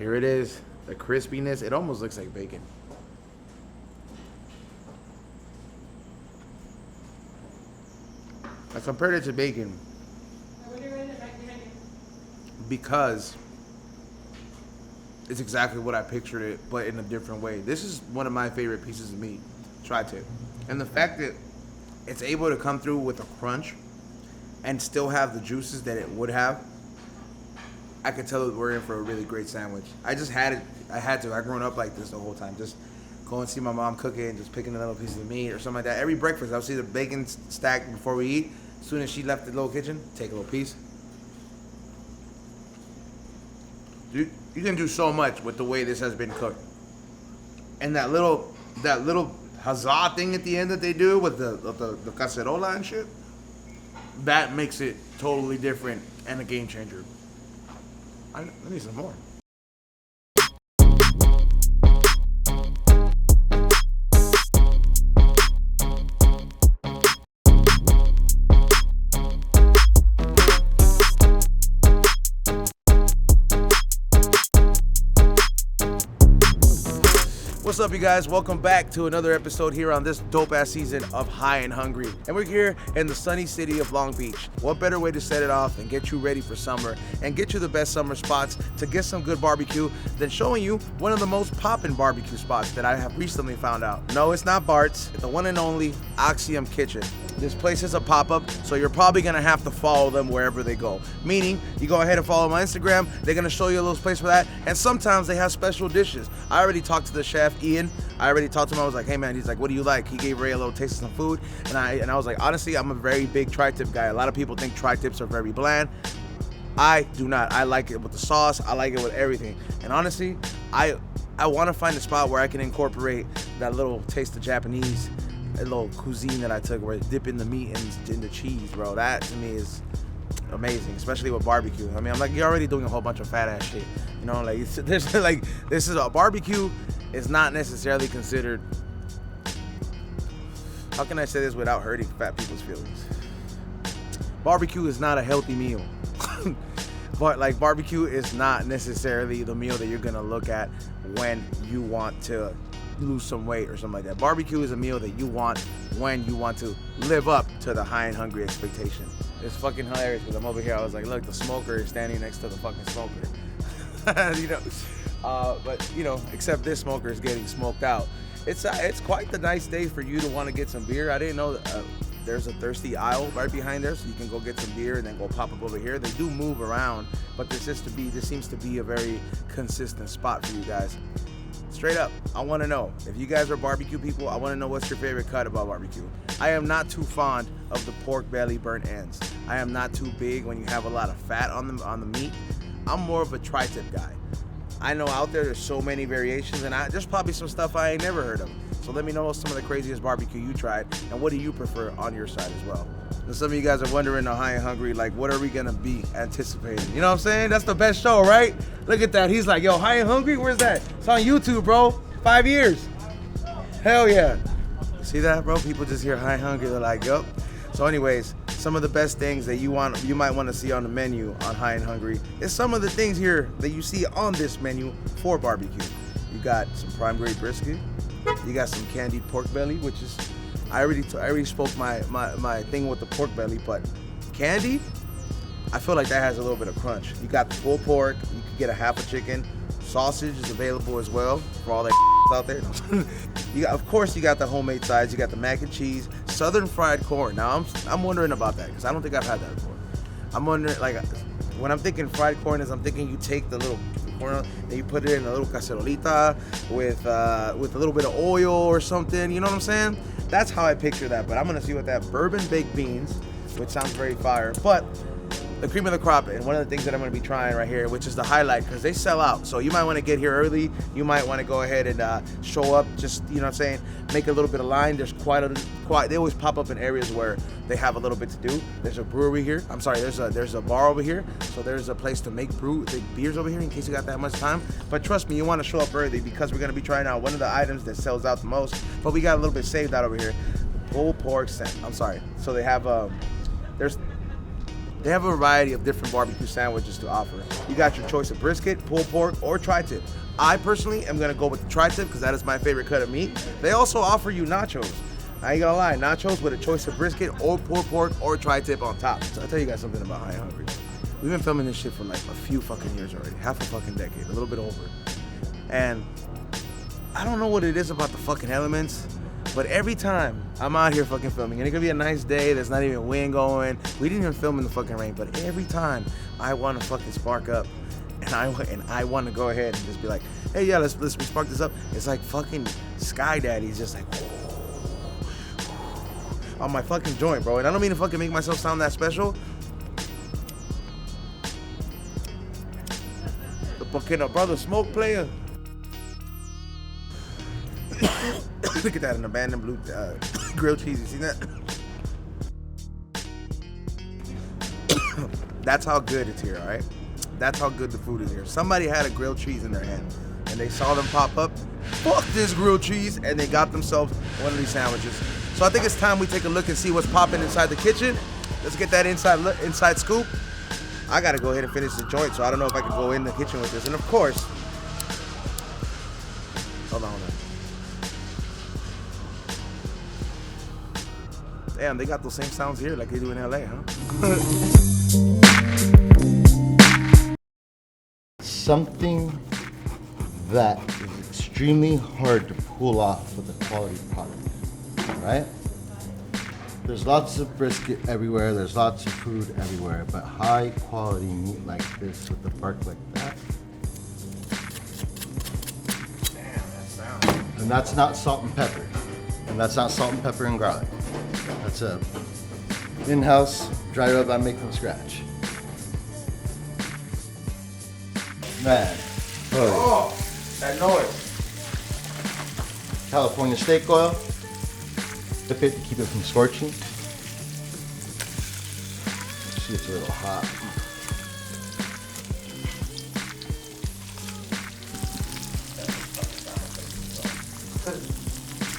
Here it is. The crispiness. It almost looks like bacon. I compared it to bacon because it's exactly what I pictured it, but in a different way. This is one of my favorite pieces of meat, tri-tip. And the fact that it's able to come through with a crunch and still have the juices that it would have, I could tell that we're in for a really great sandwich. I just had it. I had to. I've grown up like this the whole time. Just go and see my mom cook it and just picking a little piece of meat or something like that. Every breakfast, I'll see the bacon stacked before we eat. As soon as she left the little kitchen, take a little piece. You can do so much with the way this has been cooked. And that little huzzah thing at the end that they do with the cacerola and shit, that makes it totally different and a game changer. I need some more. What's up, you guys? Welcome back to another episode here on this dope-ass season of High and Hungry. And we're here in the sunny city of Long Beach. What better way to set it off and get you ready for summer and get you the best summer spots to get some good barbecue than showing you one of the most poppin' barbecue spots that I have recently found out. No, it's not Bart's. It's the one and only Axiom Kitchen. This place is a pop-up, so you're probably gonna have to follow them wherever they go. Meaning, you go ahead and follow my Instagram, they're gonna show you a little place for that, and sometimes they have special dishes. I already talked to the chef, Ian. I already talked to him. I was like, hey man, he's like, what do you like? He gave Ray a little taste of some food, and I was like, honestly, I'm a very big tri-tip guy. A lot of people think tri-tips are very bland. I do not. I like it with the sauce. I like it with everything. And honestly, I want to find a spot where I can incorporate that little taste of Japanese, a little cuisine that I took, where I dip in the meat and in the cheese, bro. That to me is amazing, especially with barbecue. I mean, I'm like, you're already doing a whole bunch of fat ass shit, you know. Like, there's like, this is a barbecue is not necessarily considered. How can I say this without hurting fat people's feelings? Barbecue is not a healthy meal. But like, barbecue is not necessarily the meal that you're gonna look at when you want to lose some weight or something like that. Barbecue is a meal that you want when you want to live up to the High and Hungry expectation. It's fucking hilarious because I'm over here. I was like, look, the smoker is standing next to the fucking smoker. You know, but you know, except this smoker is getting smoked out. It's quite the nice day for you to want to get some beer. I didn't know that, there's a thirsty aisle right behind there, so you can go get some beer and then go pop up over here. They do move around, but this seems to be a very consistent spot for you guys. Straight up, I want to know, if you guys are barbecue people, I want to know what's your favorite cut about barbecue. I am not too fond of the pork belly burnt ends. I am not too big when you have a lot of fat on the meat. I'm more of a tri-tip guy. I know out there's so many variations, and there's probably some stuff I ain't never heard of. So let me know some of the craziest barbecue you tried, and what do you prefer on your side as well. And some of you guys are wondering, High and Hungry, like, what are we gonna be anticipating? You know what I'm saying? That's the best show, right? Look at that. He's like, yo, High and Hungry, where's that? It's on YouTube, bro. 5 years. Hell yeah. See that, bro? People just hear High and Hungry, they're like, yup. So anyways, some of the best things that you might want to see on the menu on High and Hungry is some of the things here that you see on this menu for barbecue. You got some prime grade brisket. You got some candied pork belly, which is, I already spoke my thing with the pork belly, but candied, I feel like that has a little bit of crunch. You got the pulled pork. You can get a half a chicken. Sausage is available as well for all that out there. Of course, you got the homemade sides. You got the mac and cheese, southern fried corn. Now I'm wondering about that because I don't think I've had that before. I'm wondering, like, when I'm thinking fried corn, I'm thinking you take the little corn and you put it in a little cacerolita with a little bit of oil or something. You know what I'm saying? That's how I picture that. But I'm gonna see what that bourbon baked beans, which sounds very fire, but the cream of the crop, and one of the things that I'm going to be trying right here, which is the highlight, because they sell out. So you might want to get here early. You might want to go ahead and show up, just, you know what I'm saying, make a little bit of line. There's they always pop up in areas where they have a little bit to do. There's a brewery here. I'm sorry, there's a bar over here. So there's a place to make beers over here in case you got that much time. But trust me, you want to show up early because we're going to be trying out one of the items that sells out the most. But we got a little bit saved out over here. Pulled pork. I'm sorry. So they have, They have a variety of different barbecue sandwiches to offer. You got your choice of brisket, pulled pork, or tri-tip. I personally am gonna go with the tri-tip because that is my favorite cut of meat. They also offer you nachos. I ain't gonna lie, nachos with a choice of brisket or pulled pork or tri-tip on top. So I'll tell you guys something about High Hungry. We've been filming this shit for like a few fucking years already, half a fucking decade, a little bit over. And I don't know what it is about the fucking elements, but every time I'm out here fucking filming, and it could be a nice day, there's not even wind going, we didn't even film in the fucking rain, but every time I want to fucking spark up, and I want to go ahead and just be like, hey, yeah, let's spark this up. It's like fucking Sky Daddy's just like on my fucking joint, bro. And I don't mean to fucking make myself sound that special. The fucking brother smoke player. Look at that, an abandoned blue grilled cheese. You see that? That's how good it's here, all right? That's how good the food is here. Somebody had a grilled cheese in their hand, and they saw them pop up. Fuck this grilled cheese, and they got themselves one of these sandwiches. So I think it's time we take a look and see what's popping inside the kitchen. Let's get that inside scoop. I gotta go ahead and finish the joint, so I don't know if I can go in the kitchen with this. And of course, hold on. Damn, they got those same sounds here like they do in LA, huh? Something that is extremely hard to pull off with a quality product, right? There's lots of brisket everywhere, there's lots of food everywhere, but high quality meat like this with the bark like that. Damn, that sound. And that's not salt and pepper. And that's not salt and pepper and garlic. That's a in-house dry rub I make from scratch. Man, Oh, that noise. California steak oil. Dip it to keep it from scorching. See, it's a little hot.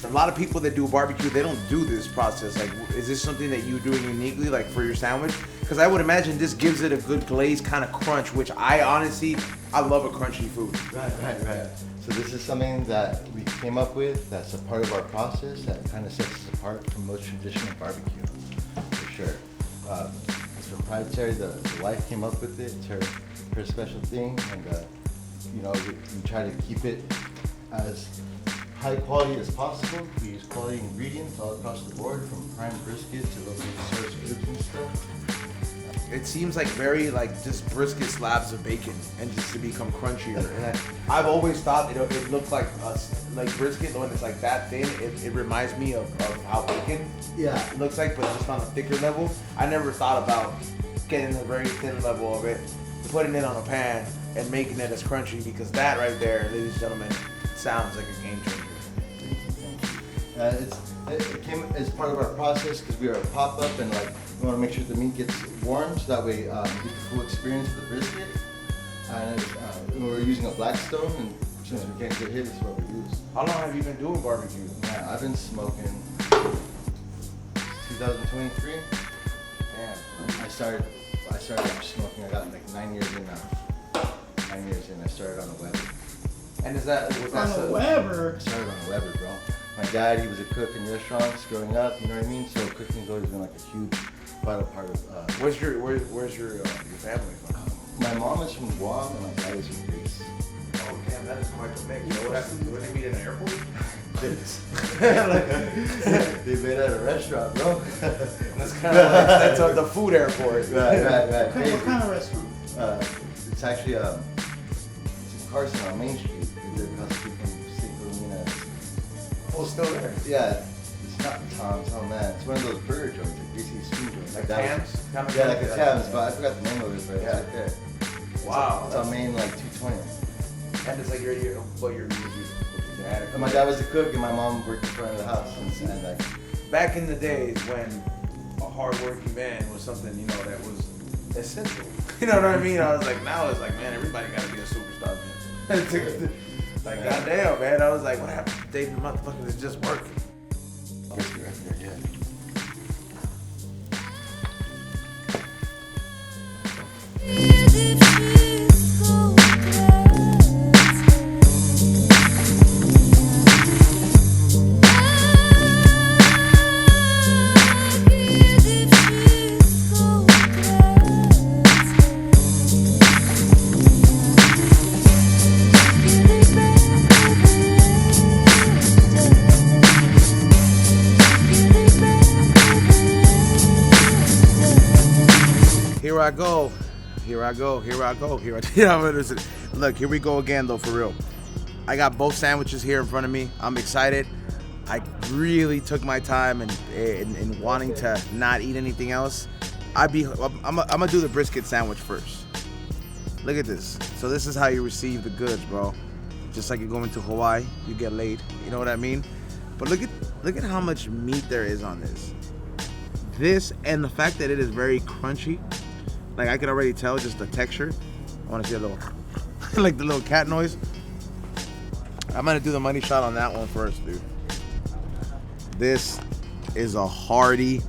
A lot of people that do barbecue, they don't do this process. Like, is this something that you do uniquely, like for your sandwich? Because I would imagine this gives it a good glaze kind of crunch, which I honestly, I love a crunchy food. Right. So this is something that we came up with that's a part of our process that kind of sets us apart from most traditional barbecue, for sure. It's proprietary, the wife came up with it, it's her special thing, and you know, we try to keep it as high quality as possible. We use quality ingredients all across the board, from prime brisket to locally sourced ribs and stuff. It seems like very like just brisket slabs of bacon, and just to become crunchier. And I've always thought it looked like brisket when it's like that thin. It reminds me of how bacon looks like, but just on a thicker level. I never thought about getting the very thin level of it, putting it on a pan, and making it as crunchy, because that right there, ladies and gentlemen, sounds like a game changer. It came as part of our process because we are a pop-up, and like we want to make sure the meat gets warm so that way you get the full experience of the brisket. And we're using a Blackstone, and since we can't get hit, it's what we use. How long have you been doing barbecue? Yeah, I've been smoking 2023. Damn. I started smoking. I got like 9 years in now. 9 years in. I started on a Weber. And was that On a Weber? I started on a Weber, bro. My dad, he was a cook in restaurants growing up, you know what I mean? So cooking's always been like a huge vital part of Where's your family from? my mom is from Guam and my dad is from Greece. Oh damn, that is quite the mix. So what happened? Did they meet in an airport? They made at a restaurant, bro. That's kind of like that's the food airport. Right. What kind of restaurant? It's actually it's in Carson on Main Street. It's across the street from St. Philomena's. Oh, still there? Yeah, it's not Tom's. Oh man, it's one of those burger joints, like greasy spoon joints. Like that Tams? was- Yeah, like a Tams, but I forgot the name of it, but Yeah. it's right there. Wow. It's on Main, like 220. And it's like your dad. And my dad was the cook, and my mom worked in front of the house. And like, Back in the days when a hardworking man was something, you know, that was essential. You know what I mean? I was like, now it's like, man, everybody got to be a superstar, man. Like, goddamn, man. I was like, what happened to David motherfucker is just working. right there, yeah. Here I go. Look, here we go again though, for real. I got both sandwiches here in front of me. I'm excited. I really took my time in wanting to not eat anything else. I'm gonna do the brisket sandwich first. Look at this. So this is how you receive the goods, bro. Just like you're going to Hawaii, you get laid. You know what I mean? But look at how much meat there is on this. This and the fact that it is very crunchy. Like I can already tell just the texture. I want to see a little, like the little cat noise. I'm gonna do the money shot on that one first, dude. This is a hearty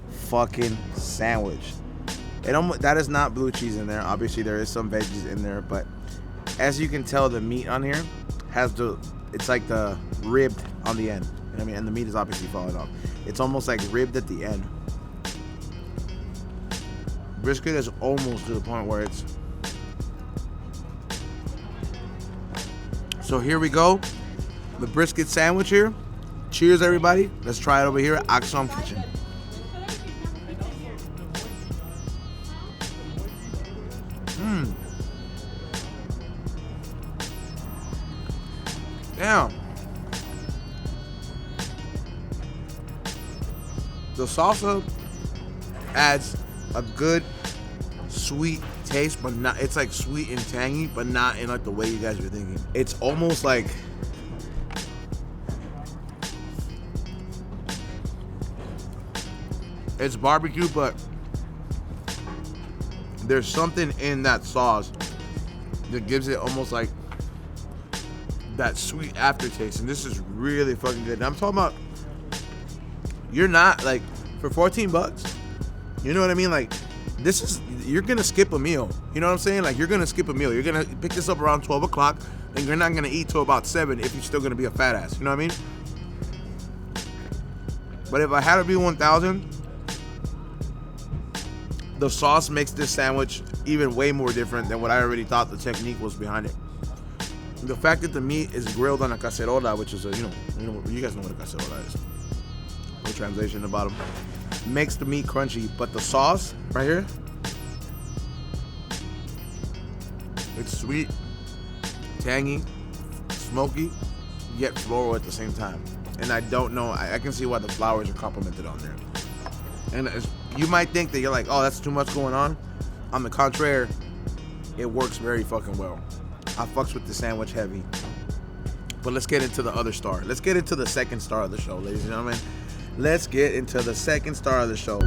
fucking sandwich. That is not blue cheese in there. Obviously there is some veggies in there, but as you can tell, the meat on here has it's like the ribbed on the end. You know what I mean? And the meat is obviously falling off. It's almost like ribbed at the end. Brisket is almost to the point where it's... So here we go. The brisket sandwich here. Cheers, everybody. Let's try it over here at Axiom Kitchen. Damn. The salsa adds a good sweet taste, but not, it's like sweet and tangy, but not in like the way you guys are thinking. It's almost like it's barbecue, but there's something in that sauce that gives it almost like that sweet aftertaste, and this is really fucking good. And I'm talking about, you're not like, for 14 bucks, you know what I mean? Like, this is, you're gonna skip a meal. You know what I'm saying? Like, you're gonna skip a meal. You're gonna pick this up around 12 o'clock, and you're not gonna eat till about 7 if you're still gonna be a fat ass. You know what I mean? But if I had to be 1,000, the sauce makes this sandwich even way more different than what I already thought the technique was behind it. The fact that the meat is grilled on a cacerola, which is a, you guys know what a cacerola is. No translation about them. Makes the meat crunchy, but the sauce right here, it's sweet, tangy, smoky, yet floral at the same time. And I don't know, I can see why the flowers are complimented on there. And you might think that you're like, oh, that's too much going on. On the contrary, it works very fucking well. I fucks with the sandwich heavy. But let's get into the other star. Let's get into the second star of the show, ladies and gentlemen. Let's get into the second star of the show.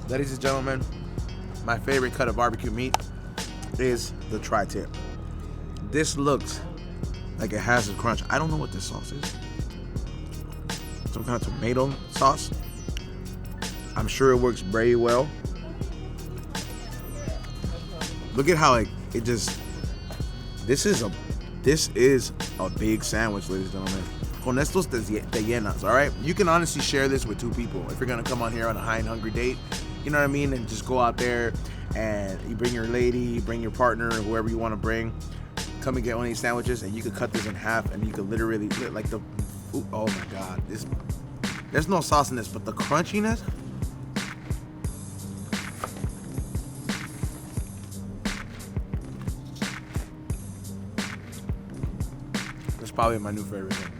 Ladies and gentlemen, my favorite cut of barbecue meat is the tri-tip. This looks like it has a crunch. I don't know what this sauce is. Some kind of tomato sauce. I'm sure it works very well. Look at how it just, this is a big sandwich, ladies and gentlemen. Con estos te llenas, all right? You can honestly share this with 2 people. If you're gonna come on here on a high and hungry date, you know what I mean? And just go out there and you bring your lady, you bring your partner, whoever you want to bring, come and get one of these sandwiches, and you could cut this in half, and you could literally, like the, oh my God, there's no sauce in this, but the crunchiness, that's probably my new favorite thing.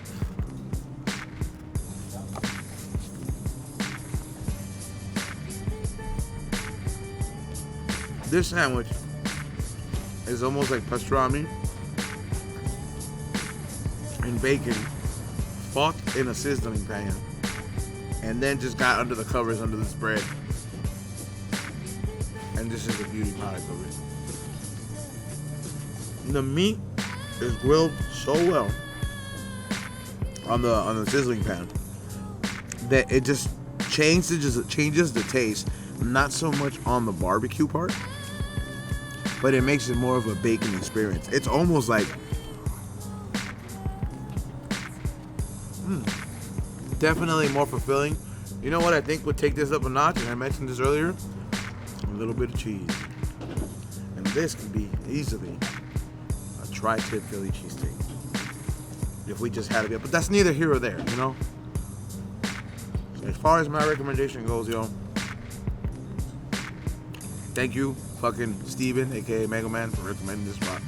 This sandwich is almost like pastrami and bacon fucked in a sizzling pan, and then just got under the covers under this bread. And this is the beauty product of it. The meat is grilled so well on the sizzling pan that it just changes the taste, not so much on the barbecue part, but it makes it more of a bacon experience. It's almost like definitely more fulfilling. You know what I think would take this up a notch, and I mentioned this earlier? A little bit of cheese. And this could be easily a tri-tip Philly cheesesteak if we just had it. But that's neither here or there, you know? So as far as my recommendation goes, yo, thank you, fucking Steven, aka Mega Man, for recommending this spot.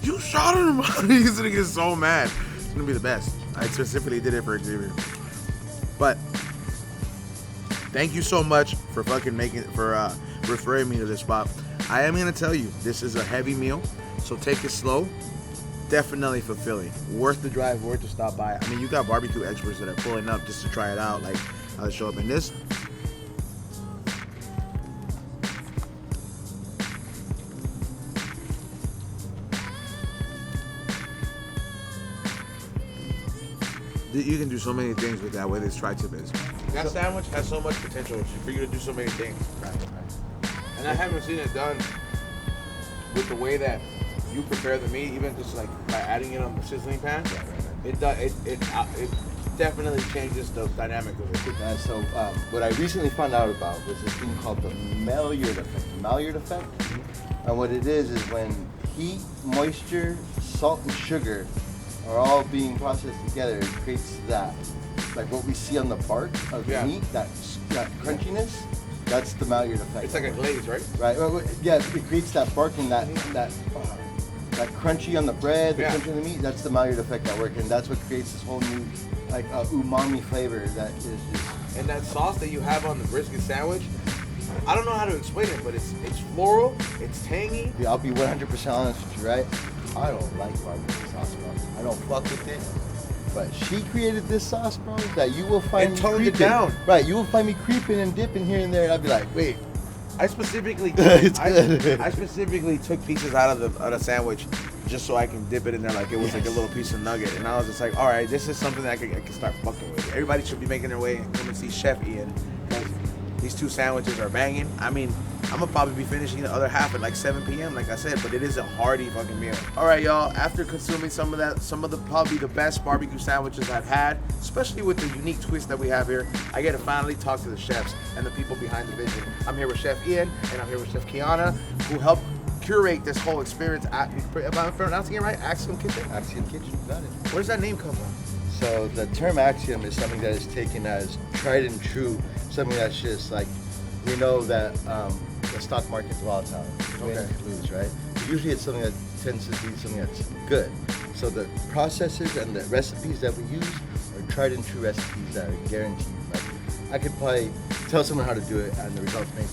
You shot him! He's gonna get so mad. It's gonna be the best. I specifically did it for Xavier. But thank you so much for referring me to this spot. I am gonna tell you, this is a heavy meal, so take it slow. Definitely fulfilling. Worth the drive, worth to stop by. I mean, you got barbecue experts that are pulling up just to try it out, like how they show up in this. You can do so many things with that, where this tri-tip is. That sandwich has so much potential for you to do so many things. Right. And I haven't seen it done with the way that you prepare the meat, even just like by adding it on the sizzling pan. Right. It definitely changes the dynamic of it. So what I recently found out about was this thing called the Maillard effect. Maillard effect, and what it is when heat, moisture, salt, and sugar are all being processed together. It creates that, like what we see on the bark of the meat, that crunchiness. That's the Maillard effect. It's like a glaze, right? Right. Well, yeah, it creates that bark and that crunchy on the bread, the crunchy on the meat. That's the Maillard effect at work, and that's what creates this whole new like umami flavor that is just. And that sauce that you have on the brisket sandwich, I don't know how to explain it, but it's floral, it's tangy. Yeah, I'll be 100% honest with you, right? I don't like barbecue sauce, bro. I don't fuck with it. But she created this sauce, bro, that you will find me toned creeping. It down. Right, you will find me creeping and dipping here and there, and I'll be like, wait. I specifically I specifically took pieces out of the sandwich just so I can dip it in there like it was like a little piece of nugget. And I was just like, all right, this is something that I can start fucking with. Everybody should be making their way and come and see Chef Ian, because these two sandwiches are banging. I mean, I'm gonna probably be finishing the other half at like 7 p.m. like I said, but it is a hearty fucking meal. All right, y'all, after consuming some of the probably the best barbecue sandwiches I've had, especially with the unique twist that we have here, I get to finally talk to the chefs and the people behind the vision. I'm here with Chef Ian and I'm here with Chef Kiana, who helped curate this whole experience. Am I pronouncing it right? Axiom Kitchen? Axiom Kitchen, got it. Where does that name come from? So the term axiom is something that is taken as tried and true, something that's just like, we know that the stock market's volatile. You win, you lose, right? But usually it's something that tends to be something that's good. So the processes and the recipes that we use are tried and true recipes that are guaranteed. Like, I could probably tell someone how to do it and the results may be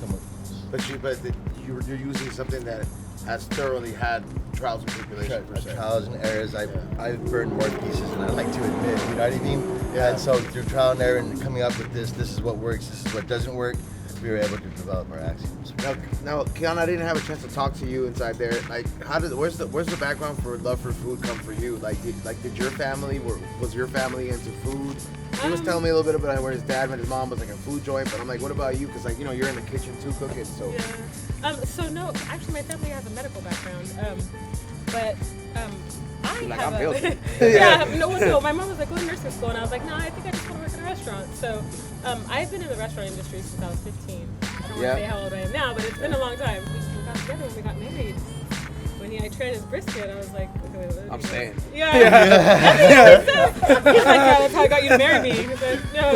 somewhat close. But you're using something that has thoroughly had trials and tribulations. Trials and errors. I've burned more pieces than I like to admit. You know what I mean? Yeah. And so through trial and error and coming up with this is what works, this is what doesn't work, we were able to develop our axioms. Now, Kiana, I didn't have a chance to talk to you inside there. Like, where's the background for love for food come for you? Did your family was your family into food? He was telling me a little bit about where his dad and his mom was like a food joint, but I'm like, what about you? Because like, you know, you're in the kitchen too cooking. So yeah. So no, actually my family has a medical background. But I like, have I'm healthy. no, my mom was like, go to nursing school, and I was like, no, I think I just want to work in a restaurant. So I've been in the restaurant industry since I was 15. I don't want to say how old I am now, but it's been a long time. We got together when we got married. When I tried his brisket, I was like, okay, wait, I'm staying. Yeah. He's like, that's how I got you to marry me. He said, no.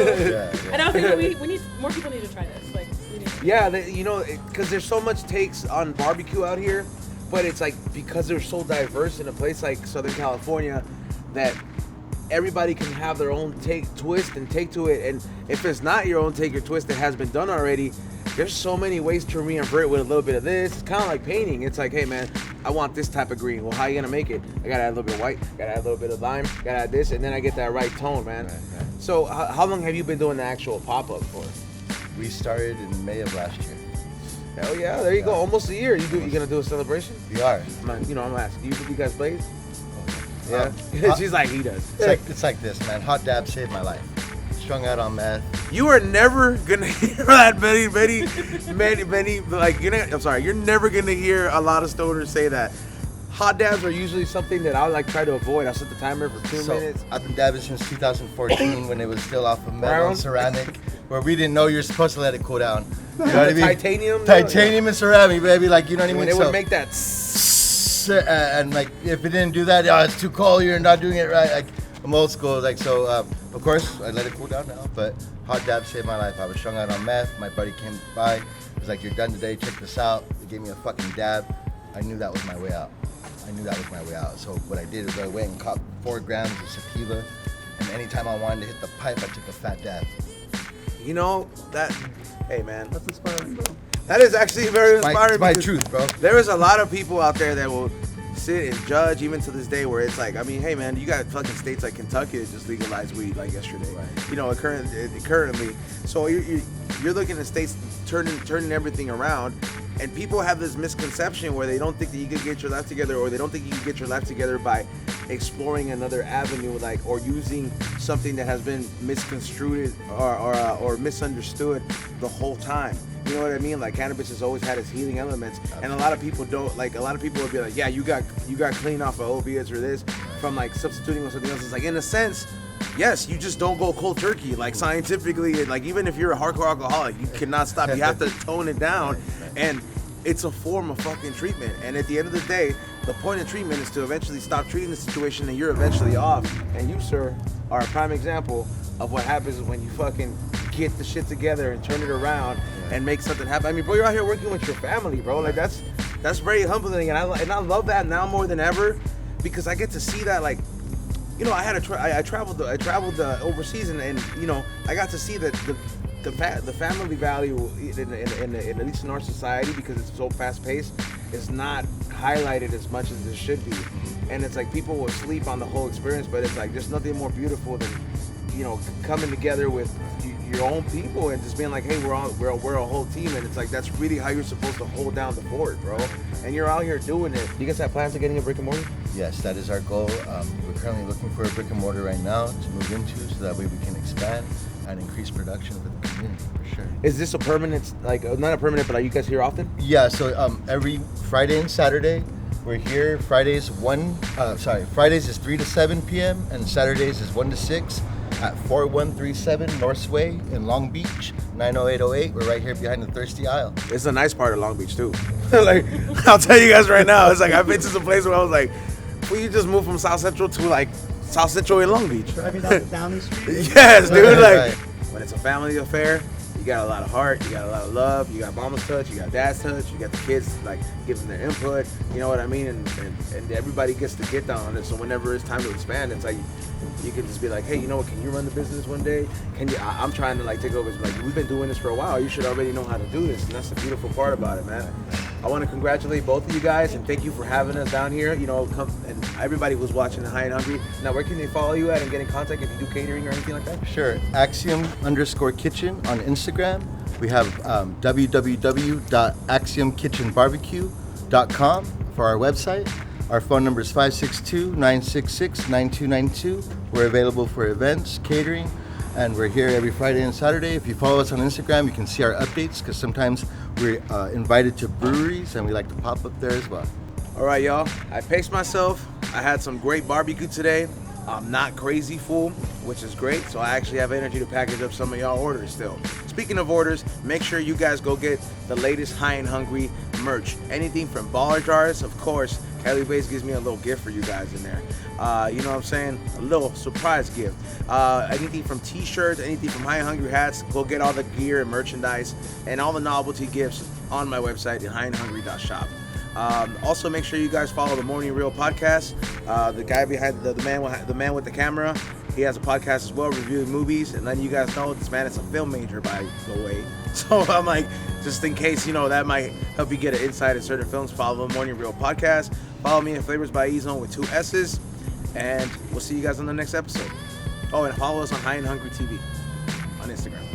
And I was thinking, we need more people need to try this. Like, we need to you know, because there's so much takes on barbecue out here, but it's like because they're so diverse in a place like Southern California that everybody can have their own twist and take to it. And if it's not your own take or twist that has been done already, there's so many ways to reinvert with a little bit of this. It's kind of like painting. It's like, hey man, I want this type of green. Well, how you gonna make it? I gotta add a little bit of white, gotta add a little bit of lime, gotta add this, and then I get that right tone, man. Right. So how long have you been doing the actual pop-up for? We started in May of last year. Hell yeah, there you go, almost a year. You gonna do a celebration? We are. I'm gonna ask, do you guys blaze? Yeah. She's like, he does. It's like this, man. Hot dab saved my life. Strung out on meth. You are never gonna hear that many, like, you're never gonna hear a lot of stoners say that. Hot dabs are usually something that I like try to avoid. I'll set the timer for 2 minutes. I've been dabbing since 2014 when it was still off of metal Brown? and ceramic, where we didn't know you're supposed to let it cool down. You know what I mean? Titanium and ceramic, baby. Like, you know what I mean? When it would make that and like, if it didn't do that, it's too cold. You're not doing it right. Like, I'm old school. Like, so of course I let it cool down now. But hot dab saved my life. I was strung out on meth. My buddy came by. He was like, "You're done today. Check this out." He gave me a fucking dab. I knew that was my way out. So what I did is I went and caught 4 grams of sativa, and anytime I wanted to hit the pipe, I took a fat dab. You know that. Hey man, That's inspiring, bro. that is actually very inspiring. It's my because truth, bro. There is a lot of people out there that will sit and judge even to this day, where it's like, I mean, hey man, you got fucking states like Kentucky that just legalized weed like yesterday. Right. Currently, so you're looking at states turning everything around. And people have this misconception where they don't think that you can get your life together, or they don't think you can get your life together by exploring another avenue, like, or using something that has been misconstrued or misunderstood the whole time. You know what I mean? Like, cannabis has always had its healing elements, and a lot of people don't like. A lot of people would be like, "Yeah, you got clean off of opiates or this from like substituting with something else." It's like, in a sense, yes, you just don't go cold turkey. Like, scientifically, like, even if you're a hardcore alcoholic, you cannot stop. You have to tone it down, and it's a form of fucking treatment. And at the end of the day, the point of treatment is to eventually stop treating the situation, and you're eventually off. And you, sir, are a prime example of what happens when you fucking get the shit together and turn it around and make something happen. I mean, bro, you're out here working with your family, bro. Like, that's very humbling, and I love that now more than ever, because I get to see that, like, you know, I traveled overseas, and you know, I got to see that the family value in at least in our society, because it's so fast paced, is not highlighted as much as it should be. And it's like people will sleep on the whole experience, but it's like there's nothing more beautiful than, you know, coming together with your own people and just being like, hey, we're a whole team. And it's like, that's really how you're supposed to hold down the fort, bro. And you're out here doing it. You guys have plans of getting a brick and mortar? Yes, that is our goal. We're currently looking for a brick and mortar right now to move into, so that way we can expand and increase production for the community, for sure. Is this a permanent, like, not a permanent, but are you guys here often? Yeah, so every Friday and Saturday we're here. Fridays is 3 to 7 p.m. and Saturdays is 1 to 6 at 4137 North Sway in Long Beach, 90808. We're right here behind the Thirsty Isle. It's a nice part of Long Beach too. Like, I'll tell you guys right now, it's like, I've been to some place where I was like, will you just move from South Central to like South Central in Long Beach? Driving down Downey Street. Yes, dude. Like, Right. when it's a family affair, you got a lot of heart, you got a lot of love, you got mama's touch, you got dad's touch, you got the kids like giving their input, you know what I mean? And everybody gets to get down on it. So whenever it's time to expand, it's like, you can just be like, hey, you know what, can you run the business one day? Can you? I'm trying to like take over. It's like, we've been doing this for a while. You should already know how to do this. And that's the beautiful part about it, man. I want to congratulate both of you guys and thank you for having us down here. You know, come, and everybody who's watching the High and Hungry. Now, where can they follow you at and get in contact if you do catering or anything like that? Sure. Axiom_Kitchen on Instagram. We have www.axiomkitchenbarbecue.com for our website. Our phone number is 562-966-9292. We're available for events, catering, and we're here every Friday and Saturday. If you follow us on Instagram, you can see our updates, because sometimes we're invited to breweries and we like to pop up there as well. All right, y'all. I paced myself. I had some great barbecue today. I'm not crazy full, which is great. So I actually have energy to package up some of y'all orders still. Speaking of orders, make sure you guys go get the latest High and Hungry merch. Anything from baller jars, of course. Kelly Bates gives me a little gift for you guys in there. You know what I'm saying? A little surprise gift. Anything from t-shirts, anything from High and Hungry hats. Go get all the gear and merchandise and all the novelty gifts on my website at highandhungry.shop. Also, make sure you guys follow the Morning Real podcast. The guy behind the man with the camera, he has a podcast as well, reviewing movies. And then you guys know this man is a film major, by the way. So I'm like, just in case, that might help you get an insight in certain films, follow the Morning Real podcast. Follow me in Flavors by E-Zone with 2 S's. And we'll see you guys on the next episode. Oh, and follow us on High and Hungry TV on Instagram.